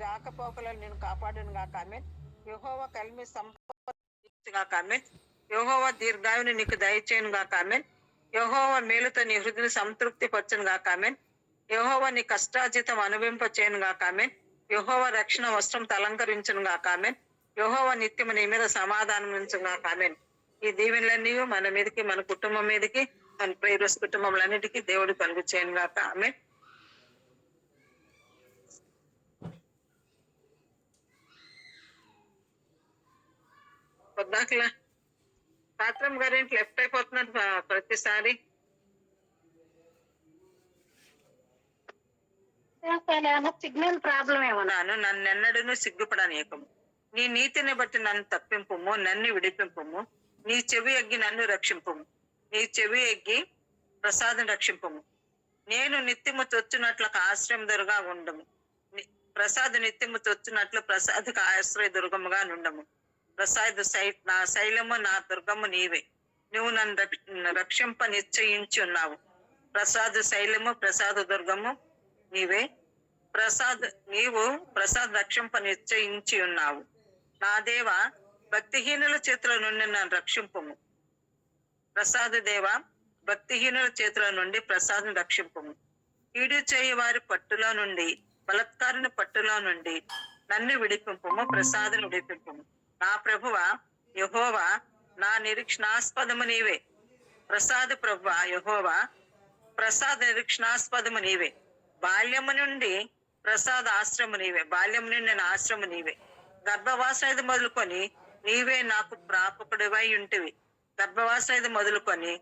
రాకపోకలను నేను కాపాడును గాక. ఆమేన్. యెహోవా కలిమి సంపత్తి గాక. ఆమేన్. యెహోవా దీర్ఘాయువుని నీకు దయచేయను గాక. ఆమేన్. యెహోవా మేలుతో నీ హృదయని సంతృప్తి పరచును గాక. ఆమేన్. యెహోవా నీ కష్టార్జితం అనుభవింప చేయను గాక. ఆమేన్. యెహోవా రక్షణ వస్త్రంతో అలంకరించును గాక. ఆమేన్. యెహోవా నిత్యము నీ మీద సమాధానం ఉంచును గాక. ఆమేన్. ఈ దీవెనలన్నీ మన మీదకి, మన కుటుంబం మీదకి, మన ప్రేరస్ కుటుంబములన్నిటికీ దేవుడు కలుగు చేయను గాక. ఆమేన్. పొద్దాకల పాత్రం గారేంటి లెఫ్ట్ అయిపోతున్నారు ప్రతిసారి. సిగ్నల్ ప్రాబ్లం ఏమన్నాను, నన్నెన్నడూ సిగ్గుపడనీయకము. నీ నీతిని బట్టి నన్ను తప్పింపుము, నన్ను విడిపింపుము. నీ చెవి ఎగ్గి నన్ను రక్షింపుము. నీ చెవి ఎగ్గి ప్రసాదం రక్షింపుము. నేను నిత్యము తొచ్చునట్లకు ఆశ్రయం దుర్గా ఉండము. ప్రసాద్ నిత్యము తొచ్చునట్లు ప్రసాద్కి ఆశ్రయ దుర్గముగా నుండము. ప్రసాద్ నా శైలము, నా దుర్గము నీవే. నువ్వు నన్ను రక్షింప నిశ్చయించి ఉన్నావు. ప్రసాద్ శైలము, ప్రసాద్ దుర్గము నీవే. నీవు ప్రసాద్ రక్షింప నిశ్చయించి ఉన్నావు. నా దేవ, భక్తిహీనుల చేతుల నుండి నన్ను రక్షింపుము. ప్రసాద్ దేవ, భక్తిహీనుల చేతుల నుండి ప్రసాద్ను రక్షింపుము. కీడు చేయి వారి పట్టులో నుండి, బలత్కారుని పట్టులో నుండి నన్ను విడిపింపుము. ప్రసాద్ను విడిపింపుము. నా ప్రభువ యెహోవా, నా నిరీక్షణాస్పదము నీవే. ప్రసాద్ ప్రభువ యెహోవా, ప్రసాద్ నిరీక్షణాస్పదము నీవే. బాల్యము నుండి ప్రసాద్ ఆశ్రము నీవే. బాల్యము నుండి నా ఆశ్రము నీవే. గర్భవాసైదు మొదలుకొని నీవే నాకు ప్రాపకుడివై ఉంటివి. గర్భవాసైదు మొదలుకొని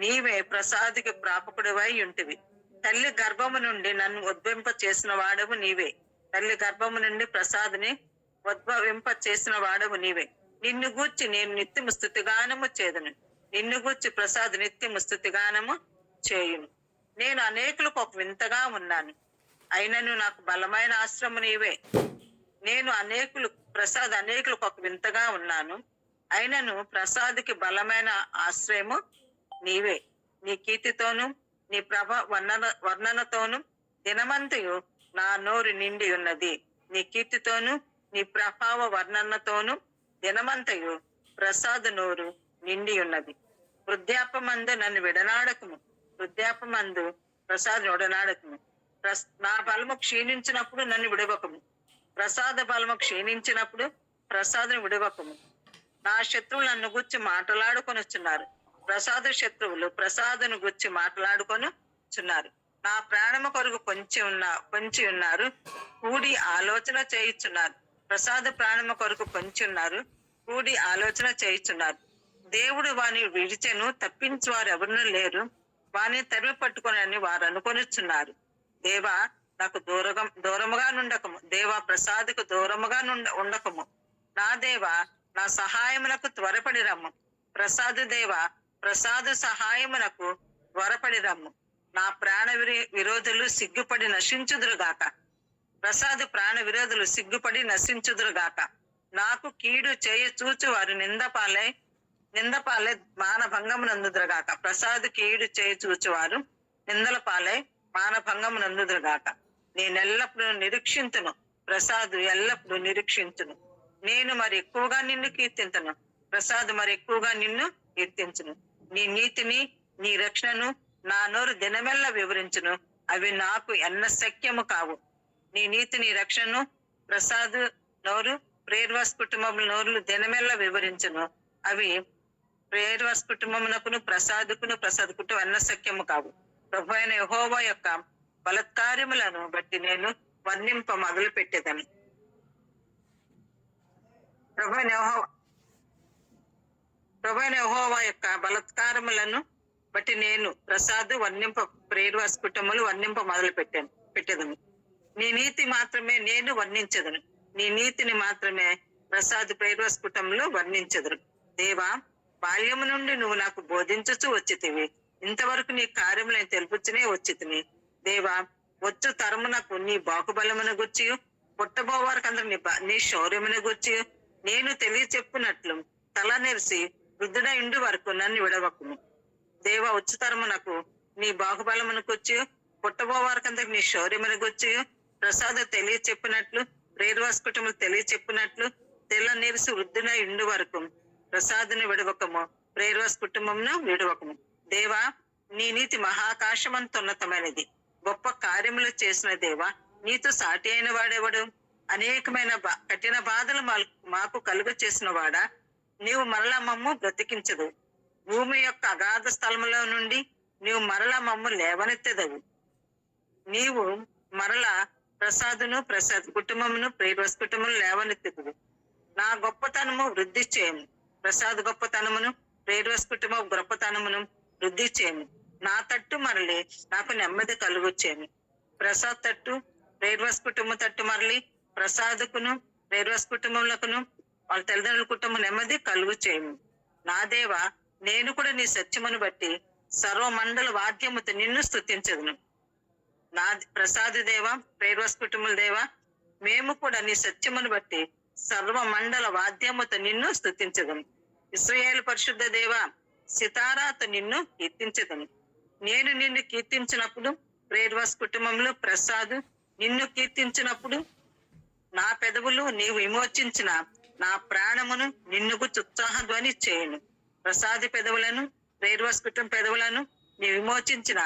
నీవే ప్రసాద్కి ప్రాపకుడివై ఉంటివి. తల్లి గర్భము నుండి నన్ను ఉద్భవింప చేసిన వాడవు నీవే. తల్లి గర్భము నుండి ప్రసాద్ని ఉద్భవింప చేసిన వాడవు నీవే. నిన్ను గూర్చి నేను నిత్యము స్తుతిగానము చేదును. నిన్ను గూర్చి ప్రసాద్ నిత్యము స్తుతిగానము చేయును. నేను అనేకులకు ఒక వింతగా ఉన్నాను, అయినను నాకు బలమైన ఆశ్రము నీవే. నేను అనేకులకు ఒక వింతగా ఉన్నాను, అయినను ప్రసాద్కి బలమైన ఆశ్రయము నీవే. నీ కీర్తితోను నీ వర్ణనతోను దినమంతయు నా నోరు నిండి ఉన్నది. నీ కీర్తితోను నీ ప్రభావ వర్ణనతోను దినమంతయు ప్రసాద్ నోరు నిండి ఉన్నది. వృద్ధాపమందు నన్ను విడనాడకము. వృద్ధాపమందు ప్రసాద్ విడనాడకము. నా బలము క్షీణించినప్పుడు నన్ను విడవకము. ప్రసాద బలము క్షీణించినప్పుడు ప్రసాద్ను విడవకము. నా శత్రువులు నన్ను గుచ్చి మాట్లాడుకొనిచున్నారు. ప్రసాద శత్రువులు ప్రసాదును గుచ్చి మాట్లాడుకొనిచున్నారు. నా ప్రాణము కొరకు పొంచి ఉన్నారు, కూడి ఆలోచన చేయుచున్నారు. ప్రసాద ప్రాణము కొరకు పొంచి ఉన్నారు, కూడి ఆలోచన చేయుచున్నారు. దేవుడు వాని విడిచెను, తప్పించు వారు ఎవరు లేరు. వాని తరిమి పట్టుకొనని వారు అనుకొనిచున్నారు. దేవా, నాకు దూరముగా నుండకము. దేవా, ప్రసాద్కు దూరముగా ఉండకము. నా దేవా, నా సహాయమునకు త్వరపడి రమ్ము. ప్రసాద్ దేవా, ప్రసాద్ సహాయమునకు త్వరపడి రమ్ము. నా ప్రాణ విరోధులు సిగ్గుపడి నశించుదురుగాక. ప్రసాద్ ప్రాణ విరోధులు సిగ్గుపడి నశించుదురుగాక. నాకు కీడు చేయ చూచు వారు నిందపాలై మానభంగమునందుదురుగాక. ప్రసాద్ కీడు చేయ చూచువారు నిందల పాలై మానభంగమునందుదురుగాక. నేనెల్లప్పుడూ నిరీక్షింతును. ప్రసాద్ ఎల్లప్పుడూ నిరీక్షించును. నేను మరి ఎక్కువగా నిన్ను కీర్తింతును. ప్రసాద్ మరి ఎక్కువగా నిన్ను కీర్తించును. నీ నీతిని, నీ రక్షణను నా నోరు దినమెల్ల వివరించును. అవి నాకు ఎన్న శక్యము కావు. నీ నీతిని, రక్షణను ప్రసాద్ నోరు, ప్రేర్వాస్ కుటుంబముల నోరులు దినమెల్ల వివరించును. అవి ప్రేర్వాస్ కుటుంబమునకును ప్రసాదుకును, ప్రసాద్ కుటుంబం ఎన్న శక్యము కావు. ప్రభు అయిన యెహోవా యొక్క బలత్కార్యములను బట్టి నేను వర్ణింప మొదలు పెట్టేదని. ప్రభు అయిన యెహోవా యొక్క బలత్కారములను బట్టి నేను ప్రసాద్ ప్రేర్వాస్ కుటుంబములు వర్ణింప మొదలు పెట్టేదను. నీ నీతి మాత్రమే నేను వర్ణించదును. నీ నీతిని మాత్రమే ప్రసాద్ ప్రేర్వాస్ కుటుంబంలో వర్ణించదును. దేవా, బాల్యము నుండి నువ్వు నాకు బోధించుచు వచ్చితివి. ఇంతవరకు నీ కార్యములను తెలుపుచునే వచ్చితిని. దేవా, వచ్చు తరమునకు నీ బాహుబలమును గుర్చి, పుట్టబోవారికందరూ నీ శౌర్యమును గుర్చి నేను తెలియచెప్పునట్లు తల నెరిసి వృద్ధుడ ఇండు వరకు నన్ను విడవకుము. దేవ, వచ్చు తరమునకు నీ బాహుబలమును గుర్చి, పుట్టబోవారికందరూ నీ శౌర్యమును గుర్చి ప్రసాద తెలియచెప్పినట్లు ప్రేర్వాస్ కుటుంబం తెలియచెప్పినట్లు తెల్ల నీరుసు వృద్ధునై ఉండు వరకు ప్రసాదుని విడవకము, ప్రేర్వాస్ కుటుంబమును విడవకము. దేవా, నీ నీతి మహాకాశమంతున్నతమైనది. గొప్ప కార్యములు చేసిన దేవా, నీతో సాటి అయిన వాడెవడు? అనేకమైన కఠిన బాధలు మాకు కలుగ చేసిన వాడా, నీవు మరలా మమ్ము బ్రతికించదు. భూమి యొక్క అగాధ స్థలములో నుండి నీవు మరలా మమ్ము లేవనెత్తెదవు. నీవు మరలా ప్రసాద్ కుటుంబమును ప్రేర్వాస్ కుటుంబమును లేవనెత్తెదవు. నా గొప్పతనము వృద్ధి చేయము. ప్రసాద్ గొప్పతనమును ప్రేర్వాస్ కుటుంబ గొప్పతనమును వృద్ధి చేయము. నా తట్టు మరలి నాకు నెమ్మది కలుగు చేయము. ప్రసాద్ తట్టు ప్రేర్వాస్ కుటుంబం తట్టు మరలి ప్రసాదుకును ప్రేర్వాస్ కుటుంబములకును వాళ్ళ తల్లిదండ్రుల కుటుంబం నెమ్మది కలుగు చేయము. నా దేవా, నేను కూడా నీ సత్యమును బట్టి సర్వమండల వాద్యముతో నిన్ను స్తుతించదును. నా ప్రసాదు దేవా, ప్రేర్వాస్ కుటుంబముల దేవా, మేము కూడా నీ సత్యమును బట్టి సర్వమండల వాద్యముతో నిన్ను స్తుతించదును. ఇశ్రాయేలు పరిశుద్ధ దేవా, సితారాతో నిన్ను కీర్తించదును. నేను నిన్ను కీర్తించినప్పుడు ప్రేర్వాస్ కుటుంబంలో ప్రసాదు నిన్ను కీర్తించినప్పుడు నా పెదవులు నీవు విమోచించిన నా ప్రాణమును నిన్నుకు ఉత్సాహ ధ్వని చేయను. ప్రసాది పెదవులను ప్రేర్వాస్ కుటుంబ పెదవులను నీ విమోచించిన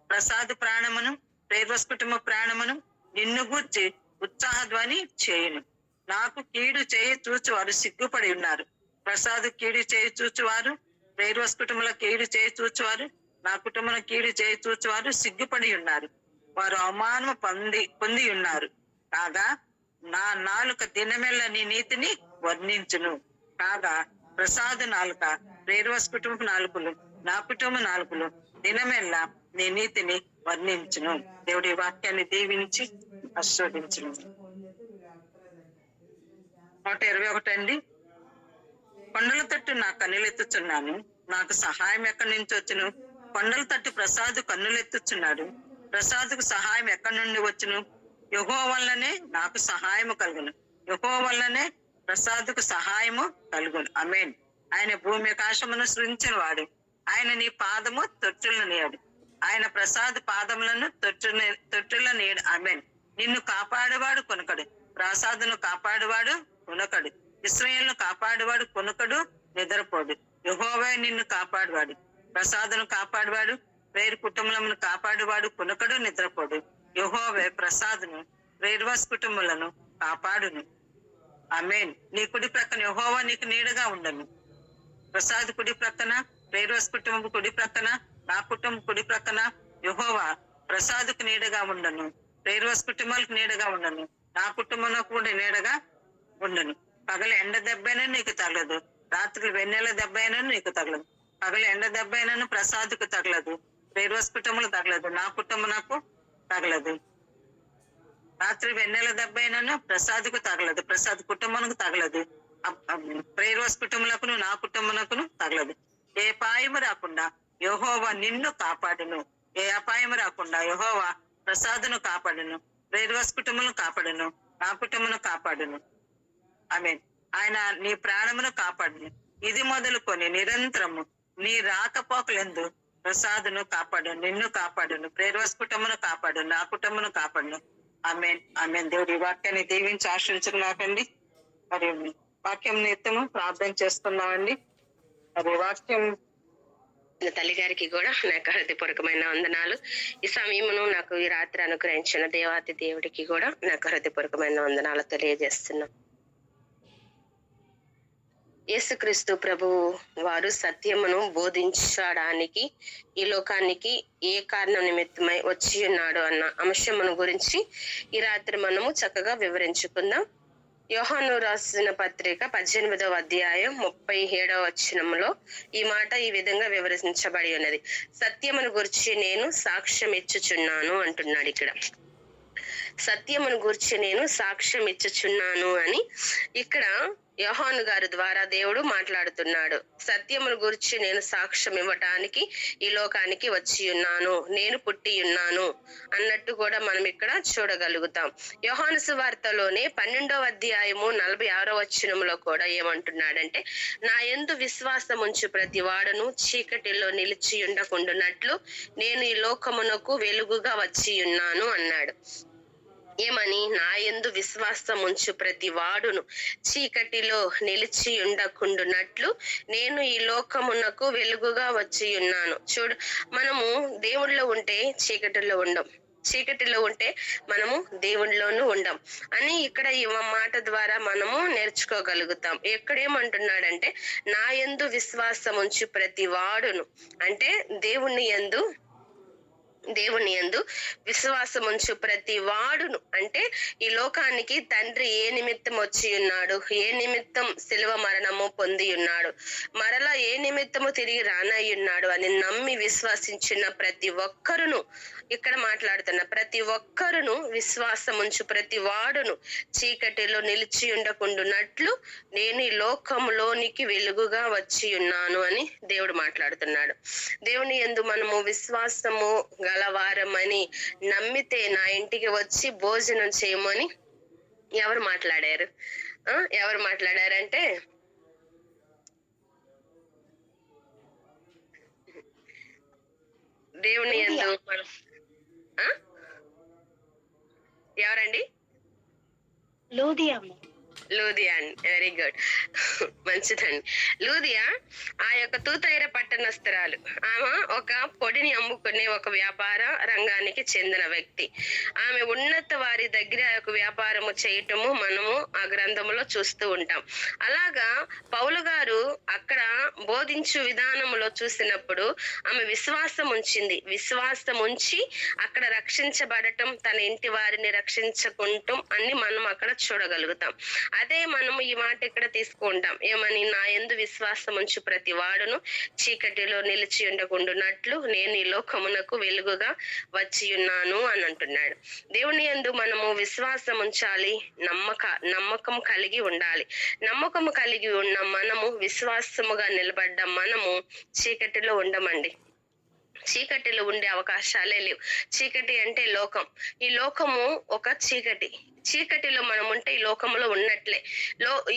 ప్రసాద్ ప్రాణమును ప్రేర్వాస్ కుటుంబ ప్రాణమును నిన్ను గూర్చి ఉత్సాహ ధ్వని చేయను. నాకు కీడు చేయి చూచువారు సిగ్గుపడి ఉన్నారు. ప్రసాద్ కీడు చేయి చూచువారు, ప్రేర్వాస్ కుటుంబంలో కీడు చేయి చూచువారు, నా కుటుంబంలో కీడు చేయి చూచువారు సిగ్గుపడి ఉన్నారు. వారు అవమానము పొంది ఉన్నారు. కాగా నా నాలుక దినమెల్ల నీ నీతిని వర్ణించును. కాగా ప్రసాద్ నాలుక, ప్రేర్వాస్ కుటుంబ నాలుకలు, నా కుటుంబ నాలుకలు దినమెల్ల నీ నీతిని వర్ణించును. దేవుడి వాక్యాన్ని దీవించి ఆశీర్వదించును. 121 అండి. కొండల తట్టు నా కన్నులెత్తుచున్నాను, నాకు సహాయం ఎక్కడి నుంచి వచ్చును? కొండల తట్టు ప్రసాద్ కన్నులెత్తుచున్నాడు. ప్రసాద్కు సహాయం ఎక్కడి నుండి వచ్చును? యెహోవా వల్లనే నాకు సహాయము కలుగును. యెహోవా వల్లనే ప్రసాద్కు సహాయము కలుగును. ఆమేన్. ఆయన భూమి ఆకాశమును సృజించిన వాడు. ఆయన నీ పాదము తొట్టుల నీడు. ఆయన ప్రసాద్ పాదములను తొట్టుల నీడు. ఆమేన్. నిన్ను కాపాడువాడు కొనకడు, ప్రసాదును కాపాడువాడు కొనకడు, ఇశ్రాయేలును కాపాడువాడు కొనకడు, నిద్రపోడు. యెహోవా నిన్ను కాపాడువాడు, ప్రసాదును కాపాడువాడు, ప్రేరు కుటుంబములను కాపాడువాడు కొనకడు, నిద్రపోడు. యెహోవా ప్రసాదును ప్రేర్వాస్ కుటుంబములను కాపాడును. ఆమేన్. నీ కుడి ప్రక్కన యెహోవా నీకు నీడగా ఉండను. ప్రసాద్ కుడి ప్రక్కన, ప్రేర్వాస్ కుటుంబం కుడి ప్రక్కన, నా కుటుంబం కుడి ప్రక్కన యెహోవా ప్రసాద్కు నీడగా ఉండను. ప్రేర్వాస్ కుటుంబాలకు నీడగా ఉండను. నా కుటుంబంలో కూడా నీడగా ఉండను. పగల ఎండ దెబ్బైనా నీకు తగలదు, రాత్రి వెన్నెల దెబ్బ అయినా నీకు తగలదు. పగల ఎండ దెబ్బ అయినను ప్రసాద్కు తగలదు, ప్రేర్వాస్ కుటుంబంలో తగలదు, నా కుటుంబం నాకు తగలదు. రాత్రి వెన్నెల దెబ్బ అయినను ప్రసాద్కు తగలదు, ప్రసాద్ కుటుంబానికి తగలదు, ప్రేర్వాస్ కుటుంబములకును నా కుటుంబమునకును తగలదు. ఏ అపాయము రాకుండా యెహోవా నిన్ను కాపాడును. ఏ అపాయము రాకుండా యెహోవా ప్రసాదును కాపాడును, ప్రేర్వాస్ కుటుంబమును కాపాడును, నా కుటుంబమును కాపాడును. ఆమేన్. ఆయన నీ ప్రాణమును కాపాడును. ఇది మొదలుకొని నిరంతరము నీ రాకపోకలందు ప్రసాదును కాపాడును, నిన్ను కాపాడును, ప్రేర్వాస్ కుటుంబమును కాపాడును, నా కుటుంబమును కాపాడును. ఆమేన్. ఆమేన్. దేవుడి వాక్యాన్ని దీవించి ఆశ్రయించుకున్నాకండి. మరి వాక్యం నిత్యము ప్రార్థన చేస్తున్నామండి. మరి వాక్యం తల్లి గారికి కూడా నాకు హృదయపూర్వకమైన వందనాలు. ఈ సమయమును నాకు ఈ రాత్రి అనుగ్రహించిన దేవాతి దేవుడికి కూడా నాకు హృదయపూర్వకమైన వందనాలు తెలియజేస్తున్నాం. యేసుక్రీస్తు ప్రభువు వారు సత్యమును బోధించడానికి ఈ లోకానికి ఏ కారణం నిమిత్తమై వచ్చి ఉన్నాడు అన్న అంశమును గురించి ఈ రాత్రి మనము చక్కగా వివరించుకుందాం. యోహాను రాసిన పత్రిక 18వ అధ్యాయం 37వ వచనములో ఈ మాట ఈ విధంగా వివరించబడి ఉన్నది. సత్యమును గురించి నేను సాక్ష్యం ఇచ్చుచున్నాను అంటున్నాడు. ఇక్కడ సత్యమును గురించి నేను సాక్ష్యం ఇచ్చుచున్నాను అని ఇక్కడ యోహాను గారి ద్వారా దేవుడు మాట్లాడుతున్నాడు. సత్యమును గురించి నేను సాక్ష్యం ఇవ్వటానికి ఈ లోకానికి వచ్చి ఉన్నాను, నేను పుట్టి ఉన్నాను అన్నట్టు కూడా మనం ఇక్కడ చూడగలుగుతాం. యోహాను సువార్తలోనే 12వ అధ్యాయము 46వ వచనంలో కూడా ఏమంటున్నాడంటే, నా యందు విశ్వాసం ఉంచు ప్రతి వాడును చీకటిలో నిలిచి ఉండకుండానట్లు నేను ఈ లోకమునకు వెలుగుగా వచ్చి ఉన్నాను అన్నాడు. ఏమని, నా యందు విశ్వాసం ఉంచు ప్రతి వాడును చీకటిలో నిలిచి ఉండకుండునట్లు నేను ఈ లోకమునకు వెలుగుగా వచ్చి ఉన్నాను. చూడు, మనము దేవుళ్ళో ఉంటే చీకటిలో ఉండం, చీకటిలో ఉంటే మనము దేవుళ్ళలోనూ ఉండం అని ఇక్కడ ఈ మాట ద్వారా మనము నేర్చుకోగలుగుతాం. ఎక్కడేమంటున్నాడంటే, నా యందు విశ్వాసం ఉంచు ప్రతి వాడును అంటే దేవుని యందు విశ్వాసం ఉంచు ప్రతి వాడును అంటే ఈ లోకానికి తండ్రి ఏ నిమిత్తం వచ్చి ఉన్నాడు, ఏ నిమిత్తం శిలువ మరణము పొంది ఉన్నాడు, మరలా ఏ నిమిత్తము తిరిగి రానయ్యున్నాడు అని నమ్మి విశ్వసించిన ప్రతి ఒక్కరును, ఇక్కడ మాట్లాడుతున్న ప్రతి ఒక్కరును విశ్వాసం ఉంచు ప్రతి వాడును చీకటిలో నిలిచి ఉండకుండునట్లు నేను ఈ లోకములోనికి వెలుగుగా వచ్చి ఉన్నాను అని దేవుడు మాట్లాడుతున్నాడు. దేవుని యందు మనము విశ్వాసము గలవారమని నమ్మితే నా ఇంటికి వచ్చి భోజనం చేయమని ఎవరు మాట్లాడారంటే దేవుని యందు ఎవరండి? లూదియా. లూదియా, వెరీ గుడ్, మంచిదండి. లూదియా ఆ యొక్క తూతైర పట్టణస్థురాలు. ఆమె ఒక పొడిని అమ్ముకునే ఒక వ్యాపార రంగానికి చెందిన వ్యక్తి. ఆమె ఉన్నత వారి దగ్గర ఒక వ్యాపారము చేయటము మనము ఆ గ్రంథంలో చూస్తూ ఉంటాం. అలాగా పౌలు గారు అక్కడ బోధించు విధానంలో చూసినప్పుడు ఆమె విశ్వాసం ఉంచింది. విశ్వాసం ఉంచి అక్కడ రక్షించబడటం, తన ఇంటి వారిని రక్షించుకుంటాం అని మనం అక్కడ చూడగలుగుతాం. అదే మనము ఈ మాట ఇక్కడ తీసుకుంటాం. ఏమని, నా యందు విశ్వాసం ఉంచు ప్రతి వాడును చీకటిలో నిలిచి ఉండకుండునట్లు నేను ఈ లోకమునకు వెలుగుగా వచ్చి ఉన్నాను అని అంటున్నాడు. దేవుని యందు మనము విశ్వాసం ఉంచాలి, నమ్మకం కలిగి ఉండాలి. నమ్మకం కలిగి ఉన్న మనము, విశ్వాసముగా నిలబడ్డ మనము చీకటిలో ఉండమండి. చీకటిలో ఉండే అవకాశాలే లేవు. చీకటి అంటే లోకం. ఈ లోకము ఒక చీకటిలో మనం ఉంటే ఈ లోకంలో ఉన్నట్లే.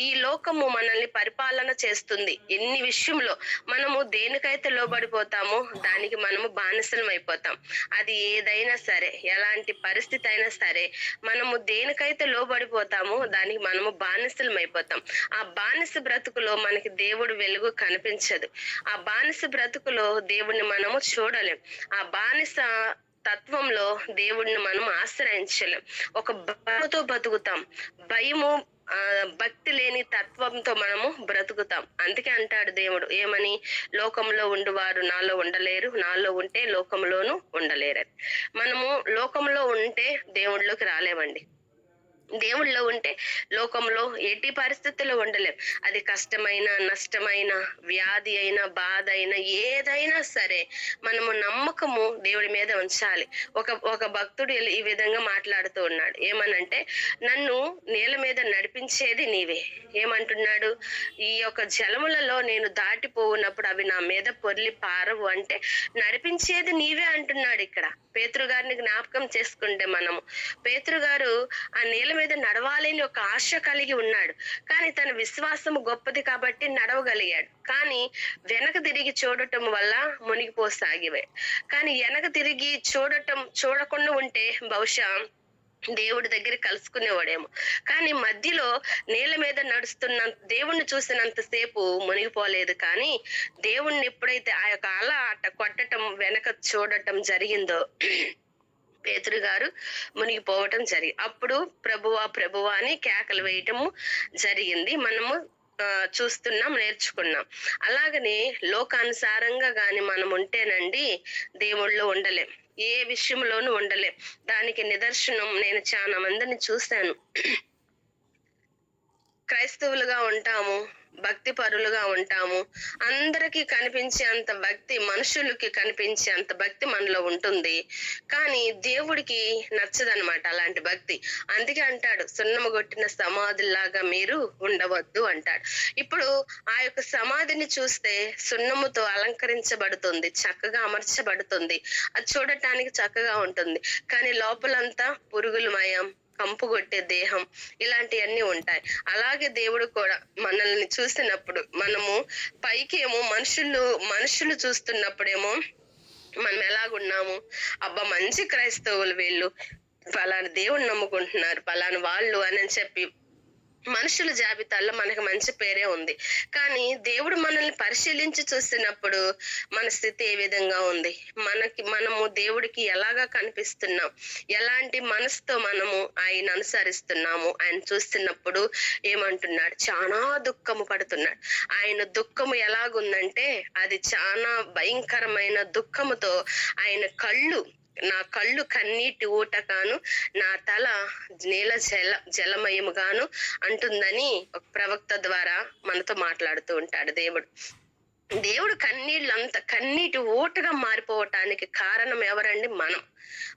ఈ లోకము మనల్ని పరిపాలన చేస్తుంది. ఎన్ని విషయంలో మనము దేనికైతే లోబడిపోతామో దానికి మనము బానిసలం అయిపోతాం. అది ఏదైనా సరే, ఎలాంటి పరిస్థితి అయినా సరే, మనము దేనికైతే లోబడిపోతామో దానికి మనము బానిసలం అయిపోతాం. ఆ బానిస బ్రతుకులో మనకి దేవుడు వెలుగు కనిపించదు. ఆ బానిస బ్రతుకులో దేవుడిని మనము చూడలేం. ఆ బానిస తత్వంలో దేవుడిని మనం ఆశ్రయించలేం. ఒక భయంతో బతుకుతాం. భయము భక్తి లేని తత్వంతో మనము బ్రతుకుతాం. అందుకే అంటాడు దేవుడు ఏమని, లోకంలో ఉండువారు నాలో ఉండలేరు, నాలో ఉంటే లోకంలోనూ ఉండలేరు. మనము లోకంలో ఉంటే దేవుడిలోకి రాలేమండి. దేవుళ్ళో ఉంటే లోకంలో ఎట్టి పరిస్థితుల్లో ఉండలేం. అది కష్టమైన, నష్టమైన, వ్యాధి అయినా, బాధ అయినా, ఏదైనా సరే మనము నమ్మకము దేవుడి మీద ఉంచాలి. ఒక భక్తుడు ఈ విధంగా మాట్లాడుతూ ఉన్నాడు. ఏమనంటే, నన్ను నేల మీద నడిపించేది నీవే. ఏమంటున్నాడు, ఈ యొక్క జలములలో నేను దాటిపోవునప్పుడు అవి నా మీద పొర్లి పారవు అంటే నడిపించేది నీవే అంటున్నాడు. ఇక్కడ పేతురు గారిని జ్ఞాపకం చేసుకుంటే మనము, పేతురు గారు ఆ నేల మీద నడవాలని ఒక ఆశ కలిగి ఉన్నాడు. కానీ తన విశ్వాసము గొప్పది కాబట్టి నడవగలిగాడు. కానీ వెనక తిరిగి చూడటం వల్ల మునిగిపోసాగివే. కానీ వెనక తిరిగి చూడకుండా ఉంటే బహుశా దేవుడి దగ్గర కలుసుకునేవాడేమో. కానీ మధ్యలో నేల మీద నడుస్తున్న దేవుణ్ణి చూసినంతసేపు మునిగిపోలేదు. కానీ దేవుణ్ణి ఎప్పుడైతే ఆ యొక్క అట కొట్టటం, వెనక చూడటం జరిగిందో పేతురు గారు మునిగిపోవటం అప్పుడు ప్రభువా అని కేకలు వేయటము జరిగింది. మనము చూస్తున్నాం, నేర్చుకున్నాం. అలాగనే లోకానుసారంగా గాని మనం ఉంటేనండి దేవుళ్ళో ఉండలేం, ఏ విషయంలోనూ ఉండలేం. దానికి నిదర్శనం నేను చాలా మందిని చూశాను. క్రైస్తవులుగా ఉంటాము, భక్తి పరులుగా ఉంటాము, అందరికీ కనిపించే అంత భక్తి, మనుషులకి కనిపించే అంత భక్తి మనలో ఉంటుంది. కానీ దేవుడికి నచ్చదనమాట అలాంటి భక్తి. అందుకే అంటాడు, సున్నము కొట్టిన సమాధిలాగా మీరు ఉండవద్దు అంటాడు. ఇప్పుడు ఆ యొక్క సమాధిని చూస్తే సున్నముతో అలంకరించబడుతుంది, చక్కగా అమర్చబడుతుంది, అది చూడటానికి చక్కగా ఉంటుంది. కానీ లోపలంతా పురుగులమయం, కంపు కొట్టే దేహం, ఇలాంటివన్నీ ఉంటాయి. అలాగే దేవుడు కూడా మనల్ని చూసినప్పుడు, మనము పైకి ఏమో మనుషులు చూస్తున్నప్పుడేమో మనం ఎలాగున్నాము, అబ్బా మంచి క్రైస్తవులు వీళ్ళు, పలానా దేవుణ్ణి నమ్ముకుంటున్నారు పలానా వాళ్ళు అని చెప్పి మనుషుల జాబితాల్లో మనకు మంచి పేరే ఉంది. కానీ దేవుడు మనల్ని పరిశీలించి చూసినప్పుడు మన స్థితి ఏ విధంగా ఉంది, మనము దేవుడికి ఎలాగా కనిపిస్తున్నాం, ఎలాంటి మనసుతో మనము ఆయన అనుసరిస్తున్నాము ఆయన చూస్తున్నప్పుడు ఏమంటున్నాడు, చాలా దుఃఖము పడుతున్నాడు. ఆయన దుఃఖము ఎలాగుందంటే అది చాలా భయంకరమైన దుఃఖముతో ఆయన నా కళ్ళు కన్నీటి ఊటగాను, నా తల నీల జలమయముగాను అంటుందని ఒక ప్రవక్త ద్వారా మనతో మాట్లాడుతూ ఉంటాడు దేవుడు కన్నీటి ఊటగా మారిపోవటానికి కారణం ఎవరండి?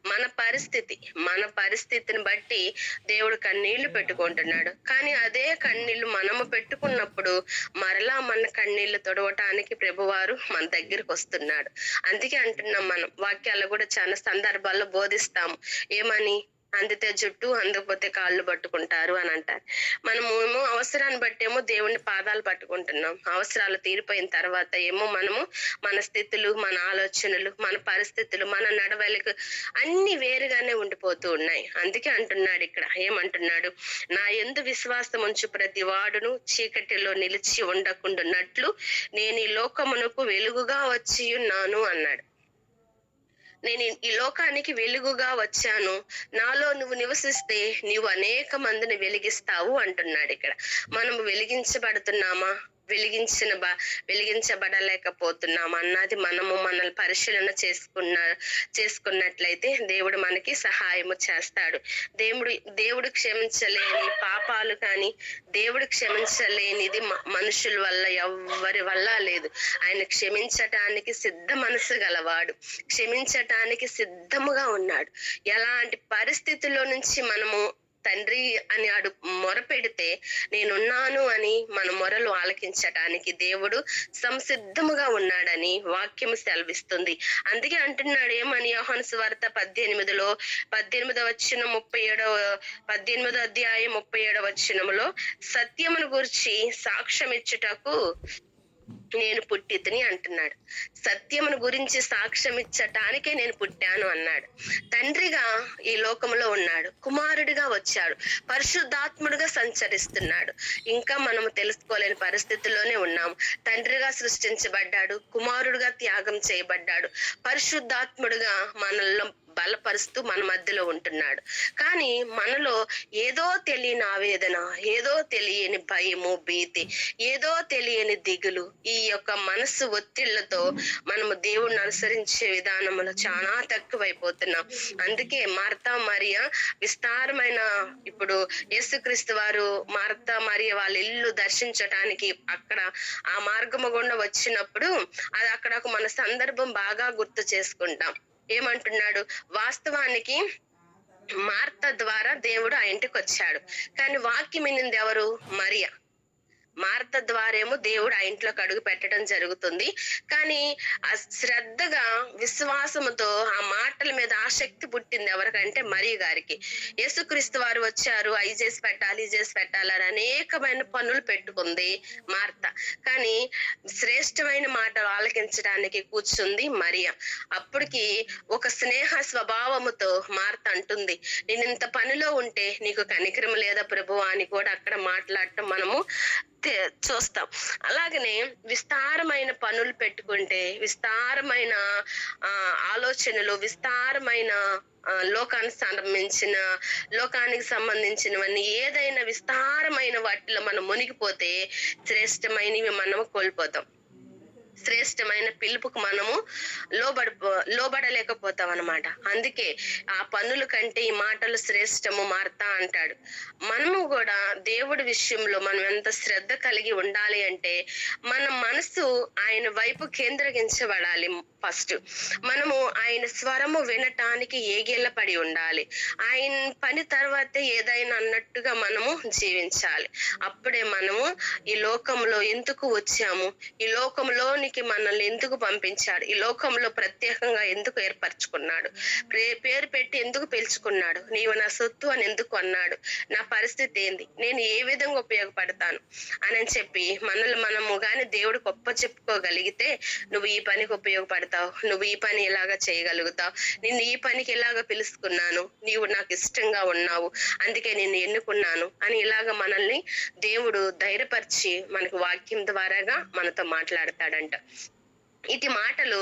మన పరిస్థితిని బట్టి దేవుడు కన్నీళ్లు పెట్టుకుంటున్నాడు. కానీ అదే కన్నీళ్లు మనము పెట్టుకున్నప్పుడు మరలా మన కన్నీళ్లు తొడవటానికి ప్రభువారు మన దగ్గరికి వస్తున్నాడు. అందుకే అంటున్నాం, మనం వాక్యాలు కూడా చాలా సందర్భాల్లో బోధిస్తాము. ఏమని? అందితే జుట్టు, అందకపోతే కాళ్ళు పట్టుకుంటారు అని అంటారు. మనము అవసరాన్ని బట్టి ఏమో దేవుని పాదాలు పట్టుకుంటున్నాం. అవసరాలు తీరిపోయిన తర్వాత ఏమో మనము మన స్థితులు, మన ఆలోచనలు, మన పరిస్థితులు, మన నడవలిక అన్ని వేరుగానే ఉండిపోతూ ఉన్నాయి. అందుకే అంటున్నాడు ఇక్కడ, ఏమంటున్నాడు, నా యందు విశ్వాసం ఉంచు ప్రతి వాడును చీకటిలో నిలిచి ఉండకుండానట్లు నేను ఈ లోకమునకు వెలుగుగా వచ్చి ఉన్నాను అన్నాడు. నేను ఈ లోకానికి వెలుగుగా వచ్చాను, నాలో నువ్వు నివసిస్తే నీవు అనేక మందిని వెలిగిస్తావు అంటున్నాడు. ఇక్కడ మనము వెలిగించబడుతున్నామా, వెలిగించబడలేకపోతున్నాం అన్నది మనము మనల్ని పరిశీలన చేసుకున్నట్లయితే దేవుడు మనకి సహాయము చేస్తాడు. దేవుడు క్షమించలేని పాపాలు కానీ దేవుడు క్షమించలేనిది మనుషుల వల్ల ఎవ్వరి వల్ల లేదు. ఆయన క్షమించటానికి సిద్ధ మనసు గలవాడు, క్షమించటానికి సిద్ధముగా ఉన్నాడు. ఎలాంటి పరిస్థితుల్లో నుంచి మనము తండ్రి అని మొరపెడితే నేనున్నాను అని మన మొరలు ఆలకించటానికి దేవుడు సంసిద్ధముగా ఉన్నాడని వాక్యము సెలవిస్తుంది. అందుకే అంటున్నాడు, ఏమని? యోహాను సువార్త 18వ వచనం 18వ అధ్యాయం 37వ వచనములో సత్యమును గురించి సాక్ష్యం ఇచ్చుటకు నేను పుట్టితిని అంటున్నాడు. సత్యమును గురించి సాక్ష్యం ఇచ్చటానికే నేను పుట్టాను అన్నాడు. తండ్రిగా ఈ లోకంలో ఉన్నాడు, కుమారుడిగా వచ్చాడు, పరిశుద్ధాత్ముడిగా సంచరిస్తున్నాడు. ఇంకా మనము తెలుసుకోలేని పరిస్థితుల్లోనే ఉన్నాము. తండ్రిగా సృష్టించబడ్డాడు, కుమారుడిగా త్యాగం చేయబడ్డాడు, పరిశుద్ధాత్ముడిగా మనల్లో బలపరుస్తూ మన మధ్యలో ఉంటున్నాడు. కానీ మనలో ఏదో తెలియని ఆవేదన, ఏదో తెలియని భయము, భీతి, ఏదో తెలియని దిగులు, ఈ యొక్క మనస్సు ఒత్తిళ్లతో మనము దేవుణ్ణి అనుసరించే విధానంలో చాలా తక్కువైపోతున్నాం. అందుకే మార్తా మరియ విస్తారమైన, ఇప్పుడు యేసుక్రీస్తు వారు మార్తా మరియ వాళ్ళ ఇల్లు దర్శించటానికి అక్కడ ఆ మార్గము గుండా వచ్చినప్పుడు అది అక్కడ మన సందర్భం బాగా గుర్తు చేసుకుంటాం. ఏమంటున్నాడు? వాస్తవానికి మార్త ద్వారా దేవుడు ఆ ఇంటికి వచ్చాడు, కానీ వాక్యం వినింది ఎవరు? మరియ. మార్త ద్వారేమో దేవుడు ఆ ఇంట్లోకి అడుగు పెట్టడం జరుగుతుంది. కానీ ఆ శ్రద్ధగా విశ్వాసముతో ఆ మాటల మీద ఆసక్తి పుట్టింది ఎవరికంటే మరియ గారికి. యేసుక్రీస్తు వారు వచ్చారు, అవి చేసి పెట్టాలి, ఇది చేసి పెట్టాలని అనేకమైన పనులు పెట్టుకుంది మార్త. కానీ శ్రేష్టమైన మాటలు ఆలకించడానికి కూర్చుంది మరియ. అప్పటికి ఒక స్నేహ స్వభావముతో మార్త అంటుంది, నేను ఇంత పనిలో ఉంటే నీకు కనికరం లేదా ప్రభు అని కూడా అక్కడ మాట్లాడటం మనము చూస్తాం. అలాగనే విస్తారమైన పనులు పెట్టుకుంటే, విస్తారమైన ఆలోచనలు, విస్తారమైన లోకానికి సంబంధించినవన్నీ ఏదైనా విస్తారమైన వాటిలో మనం మునిగిపోతే శ్రేష్టమైనవి మనము కోల్పోతాం. శ్రేష్టమైన పిలుపుకు మనము లోబడలేకపోతాం అన్నమాట. అందుకే ఆ పనుల కంటే ఈ మాటలు శ్రేష్టము మార్తా అంటాడు. మనము కూడా దేవుడి విషయంలో మనం ఎంత శ్రద్ధ కలిగి ఉండాలి అంటే మన మనసు ఆయన వైపు కేంద్రీకరించబడాలి. ఫస్ట్ మనము ఆయన స్వరము వినటానికి ఏగేళ్ళ పడి ఉండాలి. ఆయన పని తర్వాతే ఏదైనా అన్నట్టుగా మనము జీవించాలి. అప్పుడే మనము ఈ లోకంలో ఎందుకు వచ్చాము, ఈ లోకంలోని లోకానికి మనల్ని ఎందుకు పంపించాడు, ఈ లోకంలో ప్రత్యేకంగా ఎందుకు ఏర్పరచుకున్నాడు, పేరు పెట్టి ఎందుకు పిలుచుకున్నాడు, నీవు నా సొత్తు అని ఎందుకు అన్నాడు, నా పరిస్థితి ఏంది, నేను ఏ విధంగా ఉపయోగపడతాను అని చెప్పి మనము గాని దేవుడు గొప్ప చెప్పుకోగలిగితే, నువ్వు ఈ పనికి ఉపయోగపడతావు, నువ్వు ఈ పని ఇలాగా చేయగలుగుతావు, నిన్ను ఈ పనికి ఇలాగా పిలుచుకున్నాను, నీవు నాకు ఇష్టంగా ఉన్నావు, అందుకే నిన్ను ఎన్నుకున్నాను అని ఇలాగ మనల్ని దేవుడు ధైర్యపరిచి మనకు వాక్యం ద్వారాగా మనతో మాట్లాడతాడంట. ఇటు మాటలు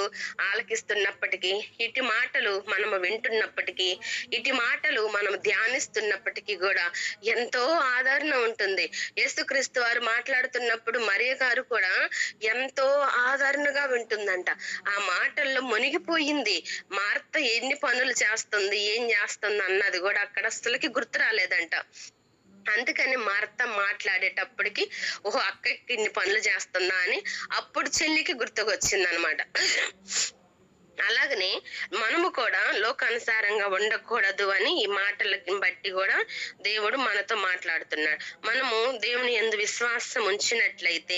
ఆలకిస్తున్నప్పటికీ, ఇటు మాటలు మనము వింటున్నప్పటికీ, ఇటు మాటలు మనం ధ్యానిస్తున్నప్పటికీ కూడా ఎంతో ఆదరణ ఉంటుంది. యేసుక్రీస్తు వారు మాట్లాడుతున్నప్పుడు మరియ గారు కూడా ఎంతో ఆదరణగా వింటుందంట. ఆ మాటల్లో మునిగిపోయింది. మార్త ఎన్ని పనులు చేస్తుంది, ఏం చేస్తుంది అన్నది కూడా అక్కడ అసలుకి గుర్తు రాలేదంట. అందుకని మార్త మాట్లాడేటప్పటికి ఓహో అక్కకి ఇన్ని పనులు చేస్తుందా అని అప్పుడు చెల్లికి గుర్తుకొచ్చింది అనమాట. అలాగనే మనము కూడా లోకానుసారంగా ఉండకూడదు అని ఈ మాటలకి బట్టి కూడా దేవుడు మనతో మాట్లాడుతున్నాడు. మనము దేవుని యందు విశ్వాసం ఉంచినట్లయితే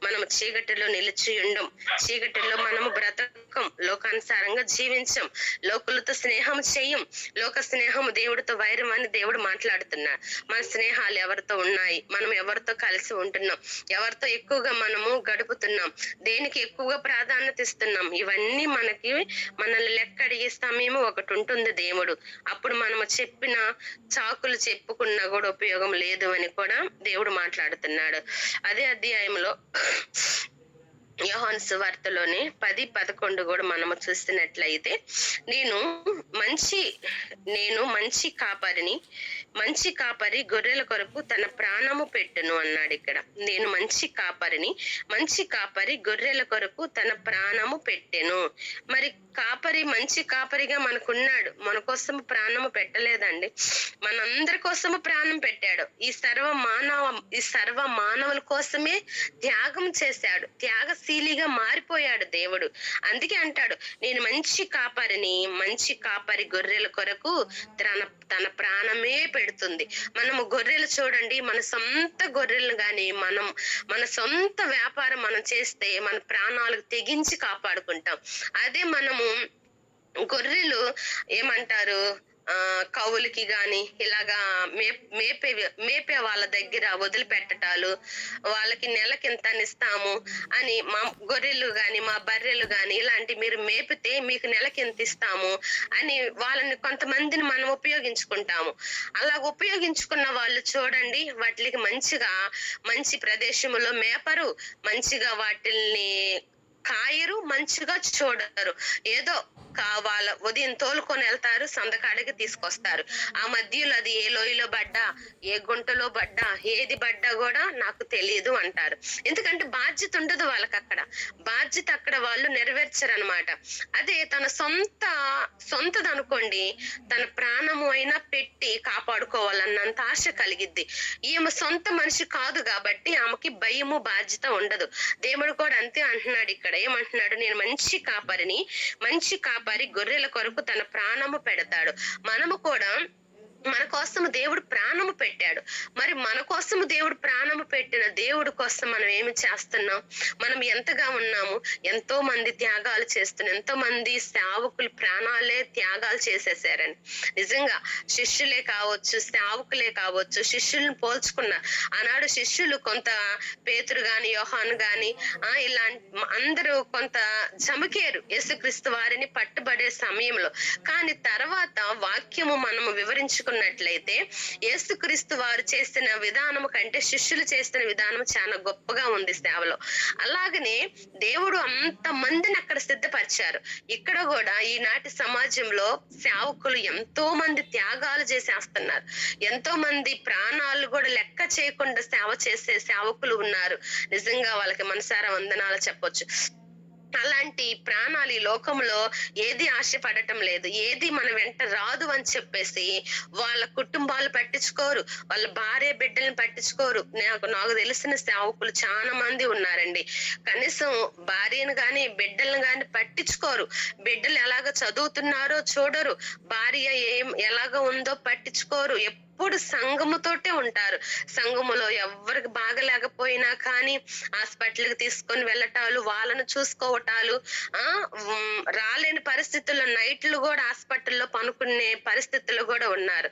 మనము చీకటిలో నిలిచి ఉండం, చీకటిలో మనము బ్రతకం, లోకానుసారంగా జీవించం, లోకులతో స్నేహం చెయ్యం. లోక స్నేహం దేవుడితో వైరం అని దేవుడు మాట్లాడుతున్నాడు. మన స్నేహాలు ఎవరితో ఉన్నాయి, మనం ఎవరితో కలిసి ఉంటున్నాం, ఎవరితో ఎక్కువగా మనము గడుపుతున్నాం, దేనికి ఎక్కువగా ప్రాధాన్యత ఇస్తున్నాం, ఇవన్నీ మనల్ని లెక్క అడిగే సమయం ఒకటి ఉంటుంది దేవుడు. అప్పుడు మనము చెప్పిన చాకులు చెప్పుకున్నా కూడా ఉపయోగం లేదు అని కూడా దేవుడు మాట్లాడుతున్నాడు. అదే అధ్యాయంలో యోహాను సువార్తలోని 10-11 కూడా మనము చూస్తున్నట్లయితే, నేను మంచి కాపరి గొర్రెల కొరకు తన ప్రాణము పెట్టును అన్నాడు. ఇక్కడ నేను మంచి కాపరి గొర్రెల కొరకు తన ప్రాణము పెట్టెను. మరి కాపరి మంచి కాపరిగా మనకున్నాడు, మన కోసం ప్రాణము పెట్టలేదండి, మనందరి కోసము ప్రాణం పెట్టాడు. ఈ సర్వ మానవుల కోసమే త్యాగం చేశాడు, త్యాగశీలిగా మారిపోయాడు దేవుడు. అందుకే అంటాడు, నేను మంచి కాపరి గొర్రెల కొరకు తన ప్రాణమే పెడుతుంది. మనము గొర్రెలు చూడండి, మన సొంత గొర్రెలు గాని మన సొంత వ్యాపారం మనం చేస్తే మన ప్రాణాలకు తెగించి కాపాడుకుంటాం. అదే మనము గొర్రెలు ఏమంటారు, కవులకి గాని ఇలాగా మేపే వాళ్ళ దగ్గర వదిలిపెట్టటాలు, వాళ్ళకి నెలకి ఎంత ఇస్తాము అని, మా గొర్రెలు గాని మా బర్రెలు గాని ఇలాంటి మీరు మేపితే మీకు నెలకి ఎంత ఇస్తాము అని వాళ్ళని కొంతమందిని మనం ఉపయోగించుకుంటాము. అలా ఉపయోగించుకున్న వాళ్ళు చూడండి, వాటికి మంచి ప్రదేశంలో మేపరు, మంచిగా వాటిల్ని కాయరు, మంచిగా చూడరు, ఏదో వాళ్ళ ఉదయం తోలుకొని వెళ్తారు, సందకాడికి తీసుకొస్తారు. ఆ మధ్యలో అది ఏ లోయలో పడ్డా, ఏ గుంటలో పడ్డా, ఏది పడ్డా కూడా నాకు తెలియదు అంటారు. ఎందుకంటే బాధ్యత ఉండదు వాళ్ళకి, బాధ్యత అక్కడ వాళ్ళు నెరవేర్చరు అనమాట. అదే తన సొంతది అనుకోండి, తన ప్రాణము అయినా పెట్టి కాపాడుకోవాలన్నంత ఆశ కలిగిద్ది. ఈమె సొంత మనిషి కాదు కాబట్టి ఆమెకి భయము బాధ్యత ఉండదు. దేవుడు కూడా అంతే అంటున్నాడు. ఇక్కడ ఏమంటున్నాడు, నేను మంచి కాపరి గొర్రెల కొరకు తన ప్రాణము పెడతాడు. మనము కూడా మన కోసం దేవుడు ప్రాణము పెట్టాడు. మరి మన కోసం దేవుడు ప్రాణము పెట్టిన దేవుడు కోసం మనం ఏమి చేస్తున్నాం, మనం ఎంతగా ఉన్నాము. ఎంతో మంది త్యాగాలు చేస్తున్నాం, ఎంతో మంది సేవకులు ప్రాణాలే త్యాగాలు చేసేసారని. నిజంగా శిష్యులే కావచ్చు, సేవకులే కావచ్చు, శిష్యులను పోల్చుకున్నారు. ఆనాడు శిష్యులు కొంత పేతురు గాని యోహాను గాని ఇలాంటి అందరూ కొంత జమకేరు యేసుక్రీస్తు వారిని పట్టుబడే సమయంలో. కానీ తర్వాత వాక్యము మనము వివరించుకున్నట్లయితే యేసుక్రీస్తు వారు చేసిన విధానము కంటే శిష్యులు చేసిన విధానం చాలా గొప్పగా ఉంది సేవలో. అలాగనే దేవుడు అంత మందిని అక్కడ సిద్ధపరిచారు. ఇక్కడ కూడా ఈనాటి సమాజంలో సేవకులు ఎంతో మంది త్యాగాలు చేసేస్తున్నారు, ఎంతో మంది ప్రాణాలు కూడా లెక్క చేయకుండా సేవ చేసే సేవకులు ఉన్నారు. నిజంగా వాళ్ళకి మనసారా వందనాలు చెప్పొచ్చు. అలాంటి ప్రాణాలు ఈ లోకంలో ఏది ఆశపడటం లేదు, ఏది మన వెంట రాదు అని చెప్పేసి వాళ్ళ కుటుంబాలు పట్టించుకోరు, వాళ్ళ భార్య బిడ్డలను పట్టించుకోరు. నాకు తెలిసిన సేవకులు చాలా మంది ఉన్నారండి, కనీసం భార్యను గాని బిడ్డలను గాని పట్టించుకోరు. బిడ్డలు ఎలాగ చదువుతున్నారో చూడరు, భార్య ఎలాగ ఉందో పట్టించుకోరు. ఎప్పుడు సంఘముతోటే ఉంటారు. సంఘములో ఎవరికి బాగలేకపోయినా కానీ హాస్పిటల్కి తీసుకొని వెళ్ళటాలు, వాళ్ళను చూసుకోవటాలు, రాలేని పరిస్థితుల్లో నైట్లు కూడా హాస్పిటల్లో పనుకునే పరిస్థితుల్లో కూడా ఉన్నారు.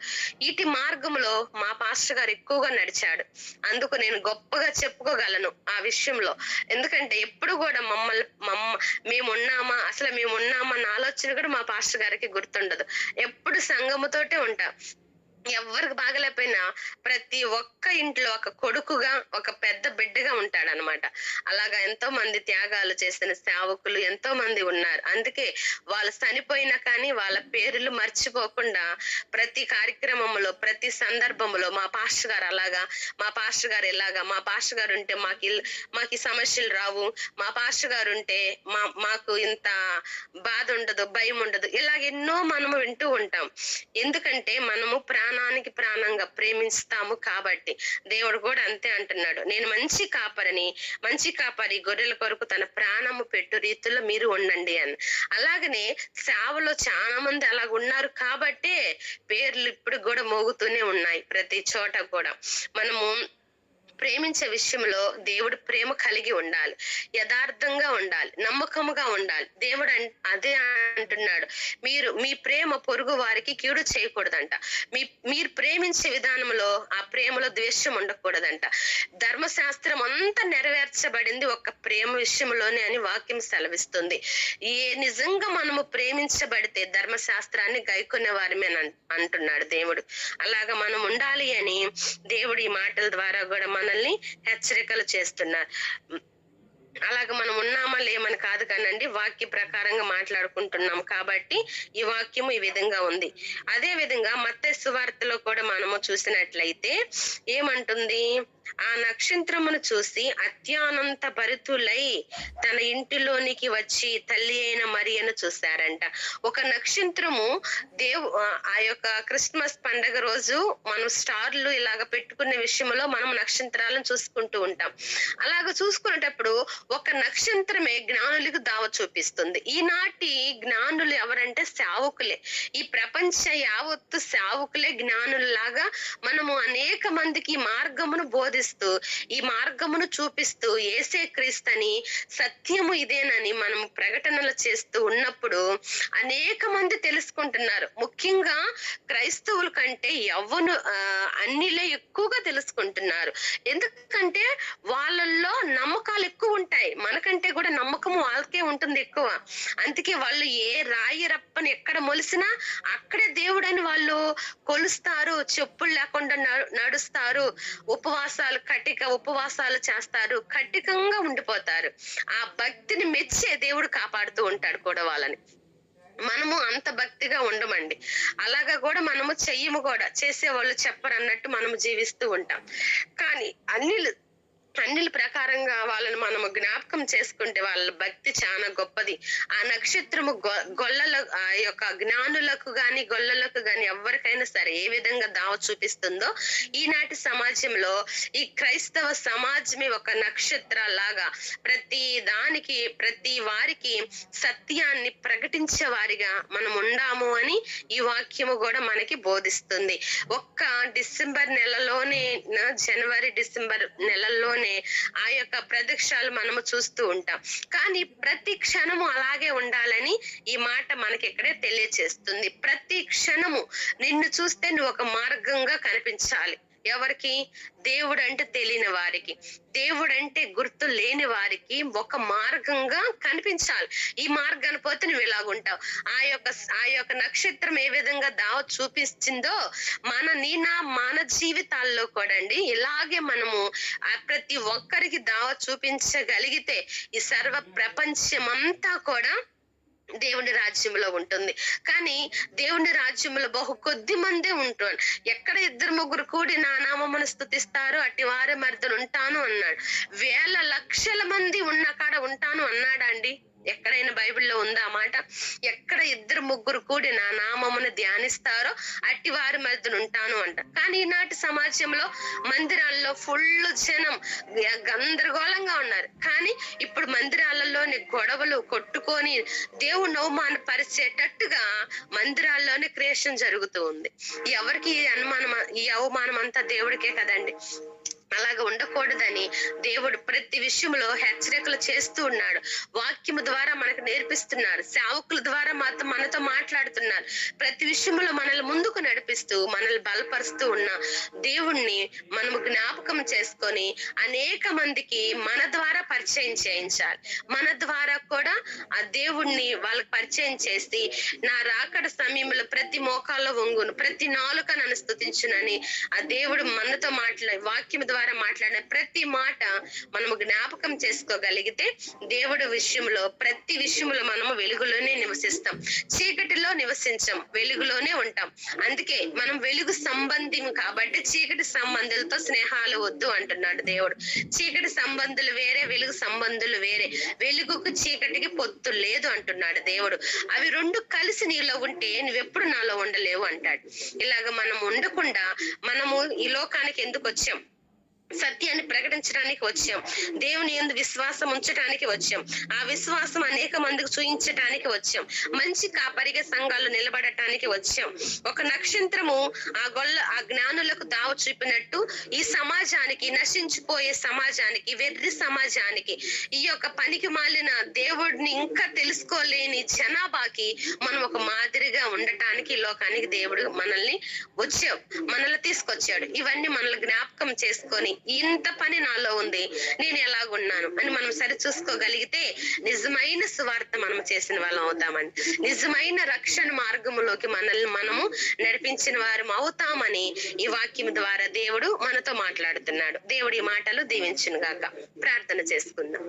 ఇటు మార్గంలో మా పాస్టర్ గారు ఎక్కువగా నడిచాడు. అందుకు నేను గొప్పగా చెప్పుకోగలను ఆ విషయంలో. ఎందుకంటే ఎప్పుడు కూడా మేమున్నామా అన్న ఆలోచన కూడా మా పాస్టర్ గారికి గుర్తుండదు. ఎప్పుడు సంఘముతోటే ఉంటా. ఎవరికి బాగలేకపోయినా ప్రతి ఒక్క ఇంట్లో ఒక కొడుకుగా, ఒక పెద్ద బిడ్డగా ఉంటాడనమాట. అలాగా ఎంతో మంది త్యాగాలు చేసిన సేవకులు ఎంతో మంది ఉన్నారు. అందుకే వాళ్ళు చనిపోయినా కానీ వాళ్ళ పేర్లు మర్చిపోకుండా ప్రతి కార్యక్రమంలో, ప్రతి సందర్భంలో మా పాస్టర్ గారు అలాగా, మా పాస్టర్ గారు ఇలాగా, మా పాస్టర్ గారు ఉంటే మాకు సమస్యలు రావు, మా పాస్టర్ గారు ఉంటే మాకు ఇంత బాధ ఉండదు, భయం ఉండదు. ఇలాగ ఎన్నో మనము వింటూ ఉంటాం. ఎందుకంటే మనము ప్రాణానికి ప్రాణంగా ప్రేమిస్తాము కాబట్టి. దేవుడు కూడా అంతే అంటున్నాడు, నేను మంచి కాపరి గొర్రెల కొరకు తన ప్రాణము పెట్టు రీతిలో మీరు ఉండండి అని. అలాగనే సేవలో చాలా మంది అలాగ ఉన్నారు కాబట్టే పేర్లు ఇప్పుడు కూడా మోగుతూనే ఉన్నాయి ప్రతి చోట కూడా. మనము ప్రేమించే విషయంలో దేవుడు ప్రేమ కలిగి ఉండాలి, యథార్థంగా ఉండాలి, నమ్మకముగా ఉండాలి. దేవుడు అదే అంటున్నాడు, మీ ప్రేమ పొరుగు వారికి కీడు చేయకూడదంట. మీరు ప్రేమించే విధానంలో ఆ ప్రేమలో ద్వేషం ఉండకూడదంట. ధర్మశాస్త్రం అంతా నెరవేర్చబడింది ఒక్క ప్రేమ విషయంలోనే అని వాక్యం సెలవిస్తుంది. నిజంగా మనము ప్రేమించబడితే ధర్మశాస్త్రాన్ని గైకొనే వారమే అంటున్నాడు దేవుడు. అలాగా మనం ఉండాలి అని దేవుడు ఈ మాటల ద్వారా కూడా మనల్ని హెచ్చరికలు చేస్తున్నారు. అలాగ మనం ఉన్నామా లేమని కాదు కానండి, వాక్య ప్రకారంగా మాట్లాడుకుంటున్నాం కాబట్టి ఈ వాక్యము ఈ విధంగా ఉంది. అదే విధంగా మత్తయి సువార్తలో కూడా మనము చూసినట్లయితే ఏమంటుంది, ఆ నక్షత్రమును చూసి అత్యానంత భరితులై తన ఇంటిలోనికి వచ్చి తల్లి అయిన మరియను చూశారంట. ఒక నక్షత్రము ఆ యొక్క క్రిస్మస్ పండగ రోజు మనం స్టార్లు ఇలాగ పెట్టుకునే విషయంలో మనం నక్షత్రాలను చూసుకుంటూ ఉంటాం. అలాగ చూసుకునేటప్పుడు ఒక నక్షత్రమే జ్ఞానులకు దావ చూపిస్తుంది. ఈనాటి జ్ఞానులు ఎవరంటే సేవకులే. ఈ ప్రపంచ యావత్తు సేవకులే జ్ఞానుల్లాగా మనము అనేక మందికి మార్గమును బోధిస్తూ, ఈ మార్గమును చూపిస్తూ, యేసే క్రీస్తని, సత్యము ఇదేనని మనం ప్రకటనలు చేస్తూ ఉన్నప్పుడు అనేక మంది తెలుసుకుంటున్నారు. ముఖ్యంగా క్రైస్తవుల కంటే అన్నిలే ఎక్కువగా తెలుసుకుంటున్నారు. ఎందుకంటే వాళ్ళల్లో నమ్మకాలు ఎక్కువ ఉంటాయి. మనకంటే కూడా నమ్మకం వాళ్ళకే ఉంటుంది ఎక్కువ. అందుకే వాళ్ళు ఏ రాయి రప్పని ఎక్కడ మొలిసినా అక్కడే దేవుడని వాళ్ళు కొలుస్తారు, చెప్పులు లేకుండా నడుస్తారు, కటిక ఉపవాసాలు చేస్తారు, కటికంగా ఉండిపోతారు. ఆ భక్తిని మెచ్చే దేవుడు కాపాడుతూ ఉంటాడు కూడా వాళ్ళని. మనము అంత భక్తిగా ఉండమండి. అలాగా కూడా మనము చెయ్యము కూడా, చేసేవాళ్ళు చెప్పరన్నట్టు మనము జీవిస్తూ ఉంటాం. కానీ అన్నిల ప్రకారంగా వాళ్ళని మనము జ్ఞాపకం చేసుకుంటే వాళ్ళ భక్తి చాలా గొప్పది. ఆ నక్షత్రము ఆ యొక్క జ్ఞానులకు గాని గొల్లలకు గాని ఎవరికైనా సరే ఏ విధంగా దావ చూపిస్తుందో, ఈనాటి సమాజంలో ఈ క్రైస్తవ సమాజమే ఒక నక్షత్ర లాగా ప్రతి వారికి సత్యాన్ని ప్రకటించే వారిగా మనం ఉండాము అని ఈ వాక్యము కూడా మనకి బోధిస్తుంది. ఒక్క డిసెంబర్ నెలలోనే, జనవరి డిసెంబర్ నెలల్లోనే ఆ యొక్క ప్రదక్షిణాలు మనము చూస్తూ ఉంటాం. కానీ ప్రతి క్షణము అలాగే ఉండాలని ఈ మాట మనకి ఇక్కడే తెలియచేస్తుంది. ప్రతి క్షణము నిన్ను చూస్తే నువ్వు ఒక మార్గంగా కనిపించాలి. ఎవరికి? దేవుడు అంటే తెలియని వారికి, దేవుడు అంటే గుర్తు లేని వారికి ఒక మార్గంగా కనిపించాలి. ఈ మార్గాన్ని పోతే నువ్వు ఇలాగుంటావు. ఆ యొక్క నక్షత్రం ఏ విధంగా దావ చూపించిందో మన జీవితాల్లో కూడా అండి ఇలాగే మనము ప్రతి ఒక్కరికి దావ చూపించగలిగితే ఈ సర్వ ప్రపంచమంతా కూడా దేవుని రాజ్యంలో ఉంటుంది. కానీ దేవుని రాజ్యంలో బహు కొద్ది మందే ఉంటారు. ఎక్కడ 2-3 కూడి నా నామమును స్తుతిస్తారో అట్టి వారి మధ్యన ఉంటాను అన్నాడు. వేల లక్షల మంది ఉన్న కాడ ఉంటాను అన్నాడా అండి? ఎక్కడైనా బైబిల్లో ఉందా ఆ మాట? ఎక్కడ 2-3 కూడి నా నామమును ధ్యానిస్తారో అట్టి వారి మధ్యన ఉంటాను అంట. కానీ ఈనాటి సమాజంలో మందిరాల్లో ఫుల్ జనం గందరగోళంగా ఉన్నారు. కానీ ఇప్పుడు మందిరాలలోని గొడవలు కొట్టుకొని దేవుణ్ణి అవమానపరిచేటట్టుగా మందిరాల్లోనే క్రియేషన్ జరుగుతూ ఉంది. ఎవరికి ఈ అవమానం అంతా దేవుడికే కదండి. అలాగ ఉండకూడదని దేవుడు ప్రతి విషయంలో హెచ్చరికలు చేస్తూ ఉన్నాడు. వాక్యము ద్వారా మనకు నేర్పిస్తున్నాడు. సేవకుల ద్వారా మనతో మాట్లాడుతున్నారు. ప్రతి విషయంలో మనల్ని ముందుకు నడిపిస్తూ మనల్ని బలపరుస్తూ ఉన్న దేవుణ్ణి మనము జ్ఞాపకం చేసుకొని అనేక మందికి మన ద్వారా పరిచయం చేయించాలి. మన ద్వారా కూడా ఆ దేవుణ్ణి వాళ్ళకి పరిచయం చేసి నా రాకడ సమయంలో ప్రతి మోకాల్లో వంగును, ప్రతి నాలుక నన్ను స్తుతించునని ఆ దేవుడు మనతో వాక్యం ద్వారా మాట్లాడిన ప్రతి మాట మనము జ్ఞాపకం చేసుకోగలిగితే దేవుడి విషయంలో ప్రతి విషయంలో మనము వెలుగులోనే నివసిస్తాం. చీకటిలో నివసించం, వెలుగులోనే ఉంటాం. అందుకే మనం వెలుగు సంబంధం కాబట్టి చీకటి సంబంధులతో స్నేహాలు వద్దు అంటున్నాడు దేవుడు. చీకటి సంబంధులు వేరే, వెలుగు సంబంధులు వేరే. వెలుగుకు చీకటికి పొత్తు లేదు అంటున్నాడు దేవుడు. అవి రెండు కలిసి నీలో ఉంటే నువ్వెప్పుడు నాలో ఉండలేవు అంటాడు. ఇలాగ మనం ఉండకుండా మనము ఈ లోకానికి ఎందుకు వచ్చాం? సత్యాన్ని ప్రకటించడానికి వచ్చాం. దేవుని యందు విశ్వాసం ఉంచడానికి వచ్చాం. ఆ విశ్వాసం అనేక మందికి చూయించడానికి వచ్చాం. మంచి కాపరిగా సంఘాలు నిలబడటానికి వచ్చాం. ఒక నక్షత్రము ఆ జ్ఞానులకు దావ చూపినట్టు ఈ సమాజానికి, నశించిపోయే సమాజానికి, వెర్రి సమాజానికి, ఈ యొక్క పనికి మాలిన దేవుడిని ఇంకా తెలుసుకోలేని జనాభాకి మనం ఒక మాదిరిగా ఉండటానికి ఈ లోకానికి దేవుడు మనల్ని తీసుకొచ్చాడు. ఇవన్నీ మనల్ని జ్ఞాపకం చేసుకొని ఇంత పని నాలో ఉంది, నేను ఎలాగున్నాను అని మనం సరి చూసుకోగలిగితే నిజమైన సువార్త మనం చేసిన వాళ్ళం అవుతామని, నిజమైన రక్షణ మార్గంలోకి మనల్ని మనము నడిపించిన వారం అవుతామని ఈ వాక్యం ద్వారా దేవుడు మనతో మాట్లాడుతున్నాడు. దేవుడి మాటలు దీవించును గాక. ప్రార్థన చేసుకుందాం.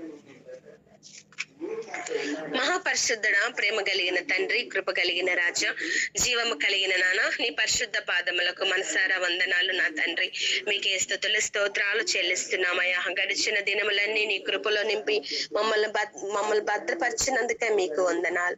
మహాపరిశుద్ధుడా, ప్రేమ కలిగిన తండ్రి, కృప కలిగిన రాజా, జీవము కలిగిన నాన్న, నీ పరిశుద్ధ పాదములకు మనసారా వందనాలు నా తండ్రి. మీకే స్తుతులు స్తోత్రాలు చెల్లిస్తున్నామయ్యా. గడిచిన దినములన్నీ నీ కృపలో నింపి మమ్మల్ని భద్రపరిచినందుకే మీకు వందనాలు.